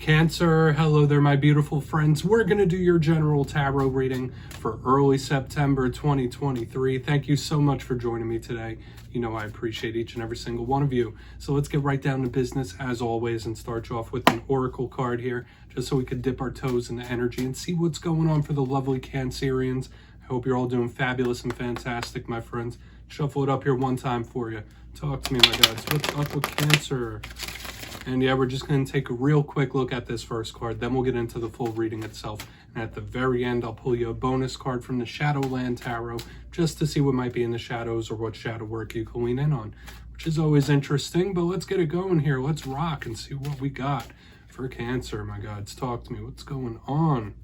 Cancer, hello there my beautiful friends. We're going to do your general tarot reading for early September 2023. Thank you so much for joining me today. You know I appreciate each and every single one of you. So let's get right down to business as always and start you off with an oracle card here, just so we could dip our toes in the energy and see what's going on for the lovely Cancerians. I hope you're all doing fabulous and fantastic, my friends. Shuffle it up here one time for you. Talk to me, my gods. What's up with Cancer? And yeah, we're just going to take a real quick look at this first card. Then we'll get into the full reading itself. And at the very end, I'll pull you a bonus card from the Shadowland Tarot just to see what might be in the shadows or what shadow work you can lean in on, which is always interesting. But let's get it going here. Let's rock and see what we got for Cancer, my gods. Talk to me. What's going on,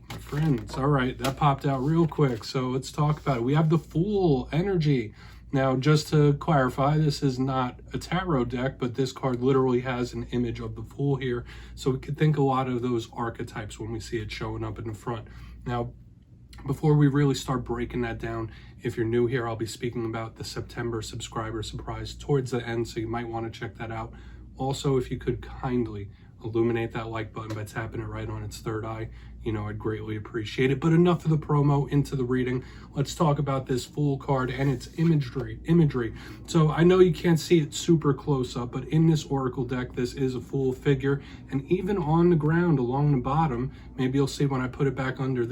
my friends? All right, that popped out real quick. So let's talk about it. We have the Fool energy. Now, just to clarify, this is not a tarot deck, but this card literally has an image of the Fool here. So we could think a lot of those archetypes when we see it showing up in the front. Now, before we really start breaking that down, if you're new here, I'll be speaking about the September subscriber surprise towards the end, so you might want to check that out. Also, if you could kindly illuminate that like button by tapping it right on its third eye, you know, I'd greatly appreciate it. But enough of the promo, into the reading. Let's talk about this Fool card and its imagery. So I know you can't see it super close up, but in this oracle deck, this is a Fool figure. And even on the ground along the bottom, maybe you'll see when I put it back under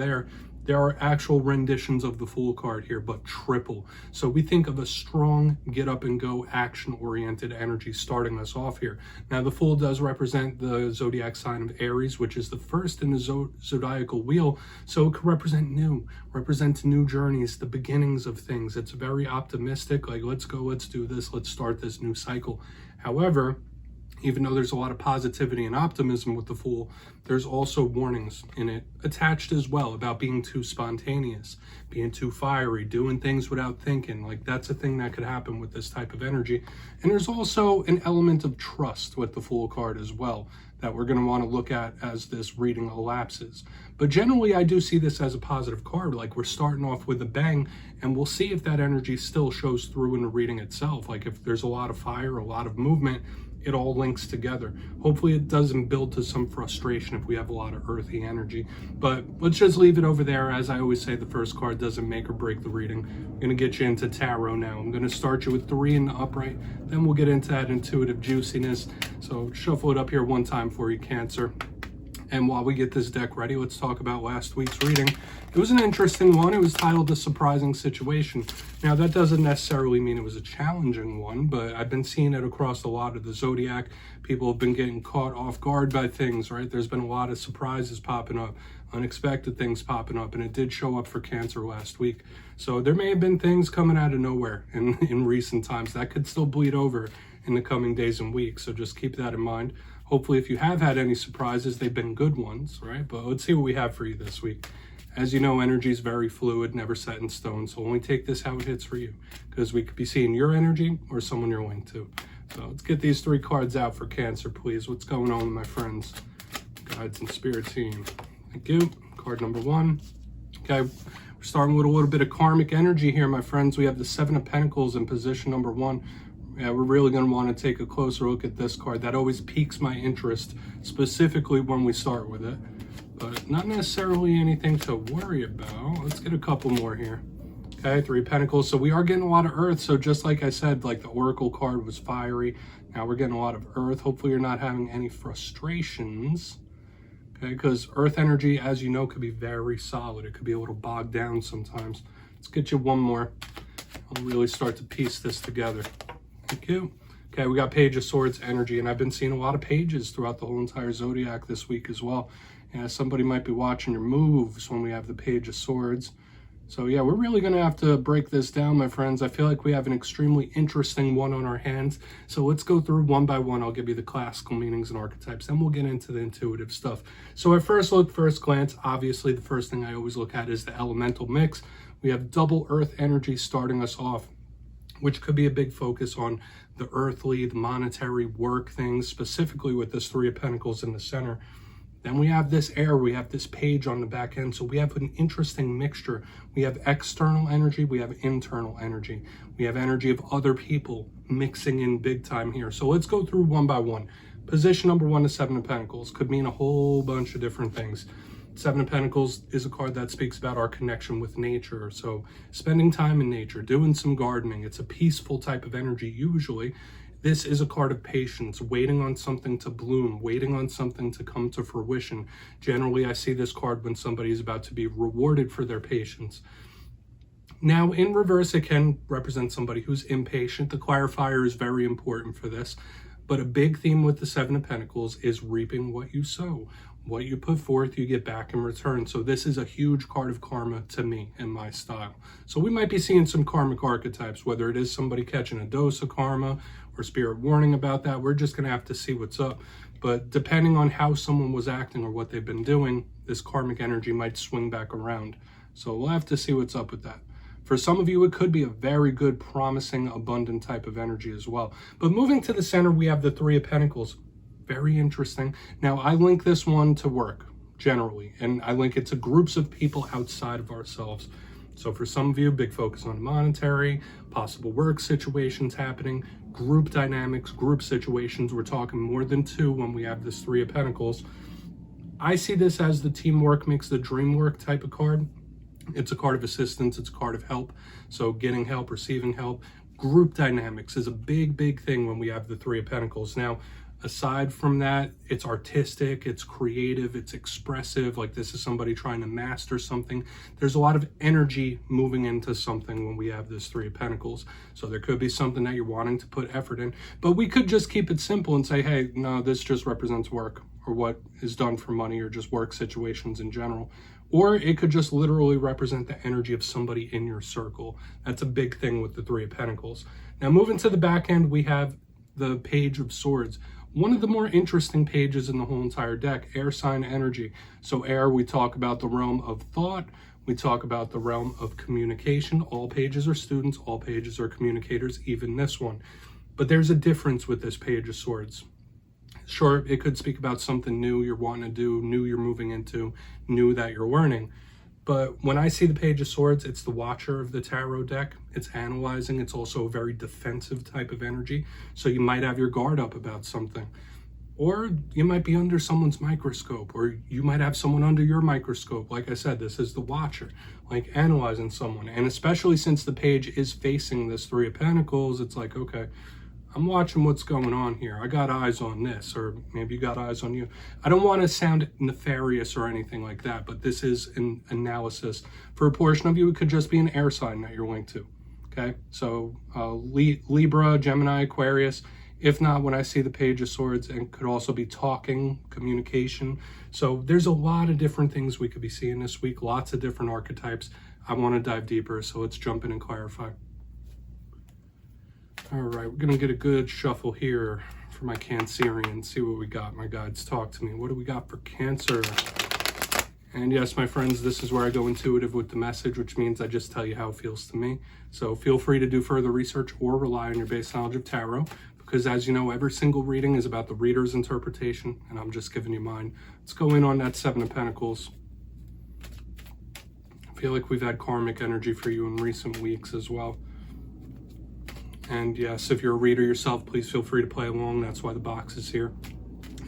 there are actual renditions of the Fool card here, but triple. So we think of a strong get up and go action-oriented energy starting us off here. Now the Fool does represent the zodiac sign of Aries, which is the first in the zodiacal wheel. So it could represent new journeys, the beginnings of things. It's very optimistic, like let's go, let's do this, let's start this new cycle. However, even though there's a lot of positivity and optimism with the Fool, there's also warnings in it attached as well about being too spontaneous, being too fiery, doing things without thinking. Like that's a thing that could happen with this type of energy. And there's also an element of trust with the Fool card as well that we're going to want to look at as this reading elapses. But generally, I do see this as a positive card. Like we're starting off with a bang, and we'll see if that energy still shows through in the reading itself. Like if there's a lot of fire, a lot of movement, it all links together. Hopefully it doesn't build to some frustration if we have a lot of earthy energy. But let's just leave it over there. As I always say, the first card doesn't make or break the reading. I'm going to get you into tarot now. I'm going to start you with 3 in the upright. Then we'll get into that intuitive juiciness. So shuffle it up here one time for you, Cancer. And while we get this deck ready, let's talk about last week's reading. It was an interesting one. It was titled The Surprising Situation. Now, that doesn't necessarily mean it was a challenging one, but I've been seeing it across a lot of the zodiac. People have been getting caught off guard by things, right? There's been a lot of surprises popping up, unexpected things popping up, and it did show up for Cancer last week. So there may have been things coming out of nowhere in recent times that could still bleed over in the coming days and weeks. So just keep that in mind. Hopefully, if you have had any surprises, they've been good ones, right? But let's see what we have for you this week. As you know, energy is very fluid, never set in stone. So only take this how it hits for you, because we could be seeing your energy or someone you're linked to. So let's get these 3 cards out for Cancer, please. What's going on, my friends? Guides and Spirit team. Thank you. Card number 1. Okay, we're starting with a little bit of karmic energy here, my friends. We have the 7 of Pentacles in position number 1. Yeah, we're really going to want to take a closer look at this card. That always piques my interest, specifically when we start with it. But not necessarily anything to worry about. Let's get a couple more here. Okay, 3 Pentacles. So we are getting a lot of earth. So just like I said, like the Oracle card was fiery. Now we're getting a lot of earth. Hopefully you're not having any frustrations. Okay, because earth energy, as you know, could be very solid. It could be a little bogged down sometimes. Let's get you one more. I'll really start to piece this together. Thank you. Okay, we got Page of Swords energy, and I've been seeing a lot of pages throughout the whole entire zodiac this week as well. Yeah, somebody might be watching your moves when we have the Page of Swords. So yeah, we're really going to have to break this down, my friends. I feel like we have an extremely interesting one on our hands. So let's go through one by one. I'll give you the classical meanings and archetypes, then we'll get into the intuitive stuff. So at first look, first glance, obviously the first thing I always look at is the elemental mix. We have double earth energy starting us off, which could be a big focus on the earthly, the monetary work things, specifically with this 3 of Pentacles in the center. Then we have this air, we have this page on the back end. So we have an interesting mixture. We have external energy, we have internal energy. We have energy of other people mixing in big time here. So let's go through one by one. Position number 1, the Seven of Pentacles, could mean a whole bunch of different things. Seven of Pentacles is a card that speaks about our connection with nature. So spending time in nature, doing some gardening. It's a peaceful type of energy usually. This is a card of patience, waiting on something to bloom, waiting on something to come to fruition. Generally, I see this card when somebody is about to be rewarded for their patience. Now, in reverse, it can represent somebody who's impatient. The clarifier is very important for this. But a big theme with the Seven of Pentacles is reaping what you sow. What you put forth, you get back in return. So this is a huge card of karma to me in my style. So we might be seeing some karmic archetypes, whether it is somebody catching a dose of karma or spirit warning about that. We're just going to have to see what's up. But depending on how someone was acting or what they've been doing, this karmic energy might swing back around. So we'll have to see what's up with that. For some of you, it could be a very good, promising, abundant type of energy as well. But moving to the center, we have the Three of Pentacles. Very interesting. Now, I link this one to work, generally, and I link it to groups of people outside of ourselves. So for some of you, big focus on monetary, possible work situations happening, group dynamics, group situations. We're talking more than 2 when we have this Three of Pentacles. I see this as the teamwork makes the dream work type of card. It's a card of assistance. It's a card of help. So getting help, receiving help. Group dynamics is a big, big thing when we have the Three of Pentacles. Now, aside from that, it's artistic, it's creative, it's expressive. Like this is somebody trying to master something. There's a lot of energy moving into something when we have this Three of Pentacles. So there could be something that you're wanting to put effort in. But we could just keep it simple and say, hey, no, this just represents work or what is done for money or just work situations in general. Or it could just literally represent the energy of somebody in your circle. That's a big thing with the Three of Pentacles. Now, moving to the back end, we have the Page of Swords. One of the more interesting pages in the whole entire deck, air sign energy. So air, we talk about the realm of thought. We talk about the realm of communication. All pages are students. All pages are communicators, even this one. But there's a difference with this Page of Swords. Sure, it could speak about something new you're wanting to do, new you're moving into, new that you're learning. But when I see the Page of Swords, it's the watcher of the tarot deck. It's analyzing. It's also a very defensive type of energy. So you might have your guard up about something. Or you might be under someone's microscope, or you might have someone under your microscope. Like I said, this is the watcher, like analyzing someone. And especially since the page is facing this Three of Pentacles, it's like, okay, I'm watching what's going on here. I got eyes on this, or maybe you got eyes on you. I don't want to sound nefarious or anything like that, but this is an analysis. For a portion of you, it could just be an air sign that you're linked to, okay? So Libra, Gemini, Aquarius. If not, when I see the Page of Swords, it could also be talking, communication. So there's a lot of different things we could be seeing this week, lots of different archetypes. I want to dive deeper, so let's jump in and clarify. All right, we're gonna get a good shuffle here for my Cancerian, see what we got. My guides, talk to me. What do we got for Cancer? And yes, my friends, this is where I go intuitive with the message, which means I just tell you how it feels to me. So feel free to do further research or rely on your base knowledge of tarot, because as you know, every single reading is about the reader's interpretation, and I'm just giving you mine. Let's go in on that Seven of Pentacles. I feel like we've had karmic energy for you in recent weeks as well. And yes, if you're a reader yourself, please feel free to play along. That's why the box is here.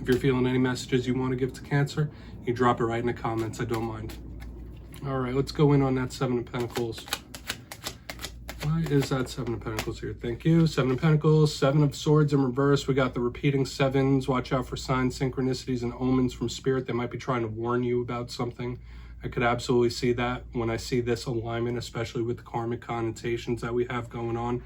If you're feeling any messages you want to give to Cancer, you drop it right in the comments. I don't mind. All right, let's go in on that Seven of Pentacles. Why is that Seven of Pentacles here? Thank you. Seven of Pentacles, Seven of Swords in reverse. We got the repeating sevens. Watch out for signs, synchronicities, and omens from spirit. They might be trying to warn you about something. I could absolutely see that when I see this alignment, especially with the karmic connotations that we have going on.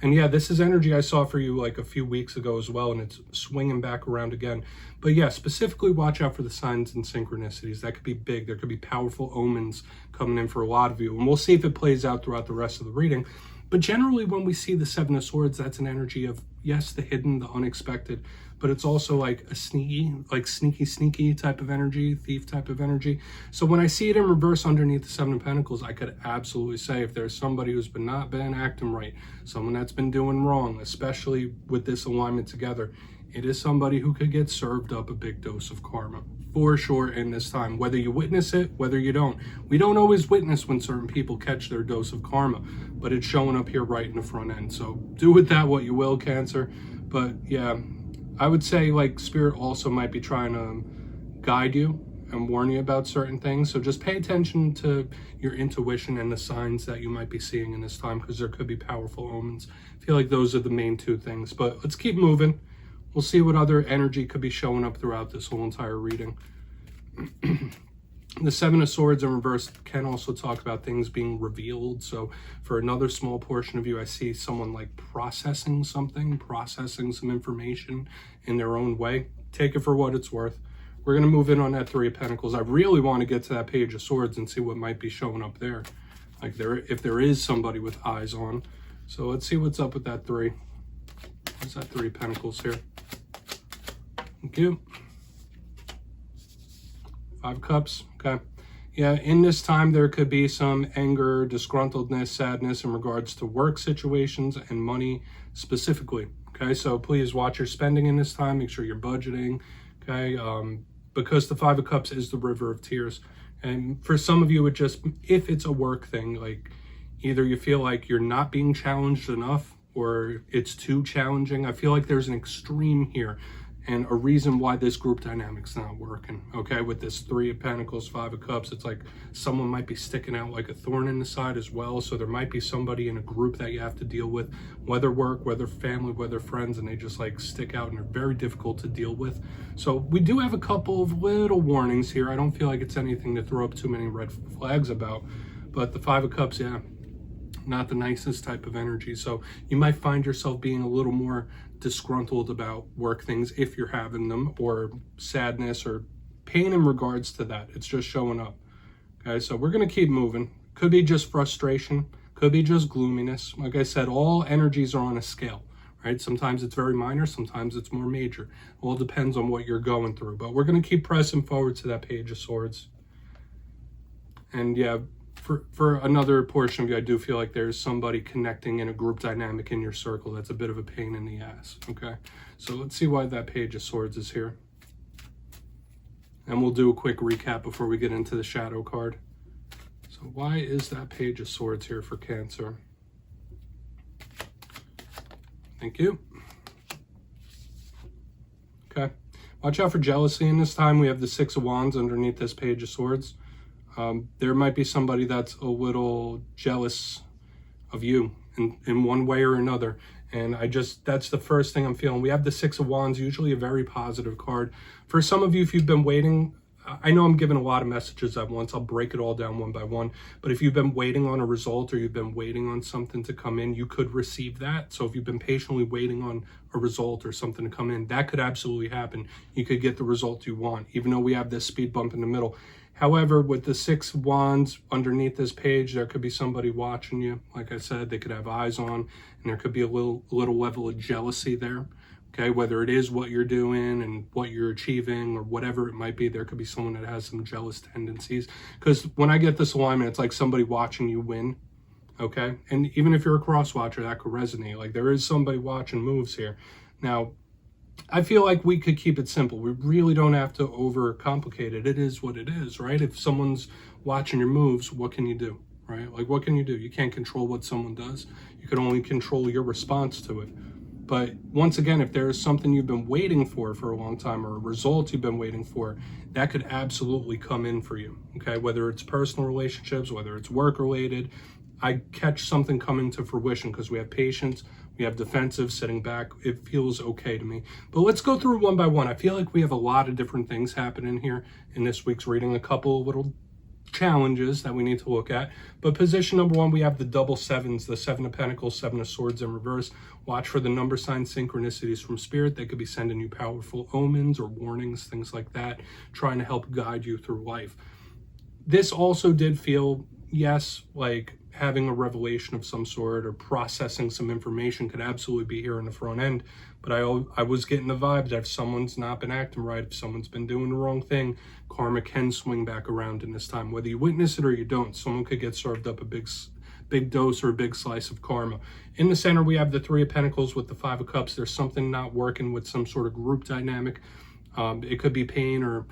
And yeah, this is energy I saw for you like a few weeks ago as well, and it's swinging back around again. But yeah, specifically watch out for the signs and synchronicities. That could be big. There could be powerful omens coming in for a lot of you. And we'll see if it plays out throughout the rest of the reading. But generally, when we see the Seven of Swords, that's an energy of, yes, the hidden, the unexpected, but it's also like a sneaky type of energy, thief type of energy. So when I see it in reverse underneath the Seven of Pentacles, I could absolutely say if there's somebody who's not been acting right, someone that's been doing wrong, especially with this alignment together, it is somebody who could get served up a big dose of karma. For sure in this time, whether you witness it, whether you don't. We don't always witness when certain people catch their dose of karma, but it's showing up here right in the front end. So do with that what you will, Cancer. But yeah, I would say like Spirit also might be trying to guide you and warn you about certain things. So just pay attention to your intuition and the signs that you might be seeing in this time, because there could be powerful omens. I feel like those are the main two things, but let's keep moving. We'll see what other energy could be showing up throughout this whole entire reading. The Seven of Swords in reverse can also talk about things being revealed. So for another small portion of you, I see someone like processing something, processing some information in their own way. Take it for what it's worth. We're going to move in on that Three of Pentacles. I really want to get to that Page of Swords and see what might be showing up there. Like if there is somebody with eyes on. So let's see what's up with that three. What's that Three of Pentacles here? Thank you. Five of Cups. Okay. Yeah, in this time, there could be some anger, disgruntledness, sadness in regards to work situations and money specifically. Okay, so please watch your spending in this time. Make sure you're budgeting. Okay, because the Five of Cups is the river of tears. And for some of you, if it's a work thing, like either you feel like you're not being challenged enough or it's too challenging. I feel like there's an extreme here and a reason why this group dynamic's not working. Okay, with this Three of Pentacles, Five of Cups, it's like someone might be sticking out like a thorn in the side as well. So there might be somebody in a group that you have to deal with, whether work, whether family, whether friends, and they just like stick out and are very difficult to deal with. So we do have a couple of little warnings here. I don't feel like it's anything to throw up too many red flags about, but the Five of Cups, yeah, not the nicest type of energy. So you might find yourself being a little more disgruntled about work things if you're having them, or sadness or pain in regards to that. It's just showing up. Okay, so we're going to keep moving. Could be just frustration, could be just gloominess. Like I said, all energies are on a scale, right? Sometimes it's very minor, sometimes it's more major. It all depends on what you're going through, but we're going to keep pressing forward to that Page of Swords. And yeah, for another portion of you, I do feel like there's somebody connecting in a group dynamic in your circle that's a bit of a pain in the ass. Okay, so let's see why that Page of Swords is here. And we'll do a quick recap before we get into the shadow card. So why is that Page of Swords here for Cancer? Thank you. Okay, watch out for jealousy in this time. We have the Six of Wands underneath this Page of Swords. There might be somebody that's a little jealous of you in one way or another. And that's the first thing I'm feeling. We have the Six of Wands, usually a very positive card. For some of you, if you've been waiting, I know I'm giving a lot of messages at once. I'll break it all down one by one. But if you've been waiting on a result or you've been waiting on something to come in, you could receive that. So if you've been patiently waiting on a result or something to come in, that could absolutely happen. You could get the result you want, even though we have this speed bump in the middle. However, with the Six of Wands underneath this page, there could be somebody watching you. Like I said, they could have eyes on, and there could be a little level of jealousy there. Okay, whether it is what you're doing and what you're achieving or whatever it might be, there could be someone that has some jealous tendencies. Because when I get this alignment, it's like somebody watching you win. Okay, and even if you're a cross watcher, that could resonate. Like there is somebody watching moves here. Now, I feel like we could keep it simple. We really don't have to overcomplicate it. It is what it is, right? If someone's watching your moves, what can you do, right? Like, what can you do? You can't control what someone does. You can only control your response to it. But once again, if there is something you've been waiting for a long time, or a result you've been waiting for, that could absolutely come in for you, okay? Whether it's personal relationships, whether it's work related, I catch something coming to fruition because we have patience, we have defensive, sitting back. It feels okay to me. But let's go through one by one. I feel like we have a lot of different things happening here in this week's reading, a couple of little challenges that we need to look at. But position number one, we have the double sevens, the Seven of Pentacles, Seven of Swords in reverse. Watch for the number sign synchronicities from Spirit. They could be sending you powerful omens or warnings, things like that, trying to help guide you through life. This also did feel, yes, like having a revelation of some sort or processing some information could absolutely be here in the front end. But I was getting the vibe that if someone's not been acting right, if someone's been doing the wrong thing, karma can swing back around in this time. Whether you witness it or you don't, someone could get served up a big dose or a big slice of karma. In the center, we have the Three of Pentacles with the Five of Cups. There's something not working with some sort of group dynamic. It could be pain or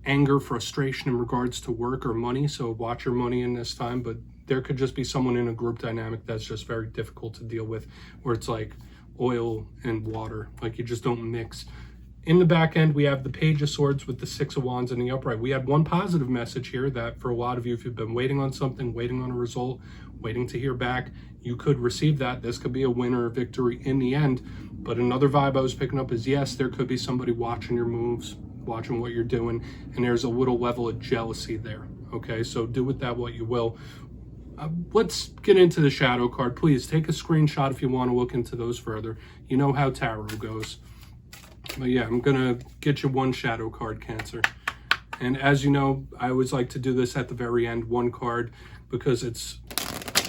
anger, frustration in regards to work or money. So watch your money in this time. But there could just be someone in a group dynamic that's just very difficult to deal with, where it's like, oil and water. Like, you just don't mix. In the back end, we have the Page of Swords with the Six of Wands in the upright. We had one positive message here that for a lot of you, if you've been waiting on something, waiting on a result, waiting to hear back, you could receive that. This could be a win or a victory in the end. But another vibe I was picking up is, yes, there could be somebody watching your moves, watching what you're doing, and there's a little level of jealousy there. Okay, so do with that what you will. Let's get into the shadow card. Please take a screenshot if you want to look into those further. You know how tarot goes. But yeah, I'm gonna get you one shadow card, Cancer. And as you know, I always like to do this at the very end, one card, because it's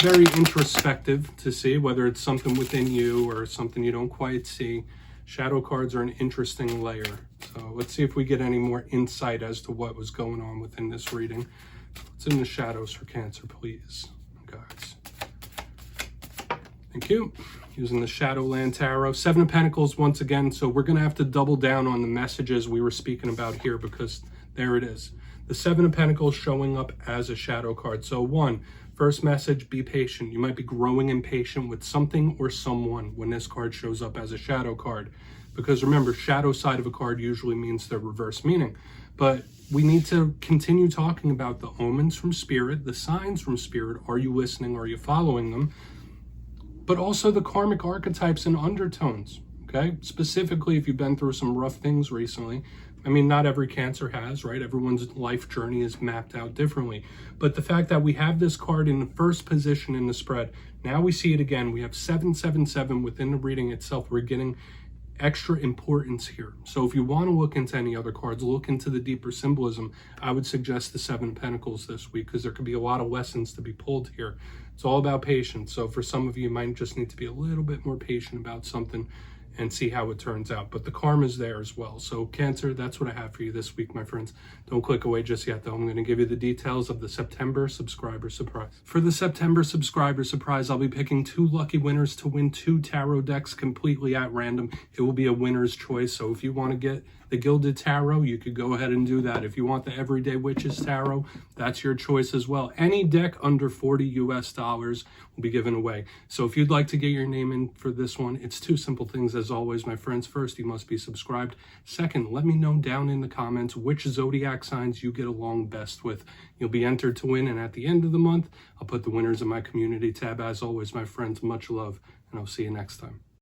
very introspective to see whether it's something within you or something you don't quite see. Shadow cards are an interesting layer. So let's see if we get any more insight as to what was going on within this reading. What's in the shadows for Cancer, please, guys? Thank you. Using the Shadowland Tarot. Seven of Pentacles once again. So we're going to have to double down on the messages we were speaking about here, because there it is. The Seven of Pentacles showing up as a shadow card. So first message, be patient. You might be growing impatient with something or someone when this card shows up as a shadow card. Because remember, shadow side of a card usually means the reverse meaning. But we need to continue talking about the omens from Spirit, the signs from Spirit. Are you listening? Are you following them? But also the karmic archetypes and undertones, okay? Specifically, if you've been through some rough things recently. I mean, not every Cancer has, right? Everyone's life journey is mapped out differently. But the fact that we have this card in the first position in the spread, now we see it again. We have 777 within the reading itself. We're getting extra importance here. So if you want to look into any other cards, look into the deeper symbolism. I would suggest the Seven of Pentacles this week, because there could be a lot of lessons to be pulled here. It's all about patience. So for some of you, you might just need to be a little bit more patient about something and see how it turns out. But the karma's there as well. So Cancer, that's what I have for you this week, my friends. Don't click away just yet, though. I'm going to give you the details of the September subscriber surprise. For the September subscriber surprise, I'll be picking 2 lucky winners to win 2 tarot decks completely at random. It will be a winner's choice. So if you want to get the Gilded Tarot, you could go ahead and do that. If you want the Everyday Witches Tarot, that's your choice as well. Any deck under $40 US will be given away. So if you'd like to get your name in for this one, it's 2 simple things as always, my friends. First, you must be subscribed. Second, let me know down in the comments which zodiac signs you get along best with. You'll be entered to win, and at the end of the month, I'll put the winners in my community tab. As always, my friends, much love, and I'll see you next time.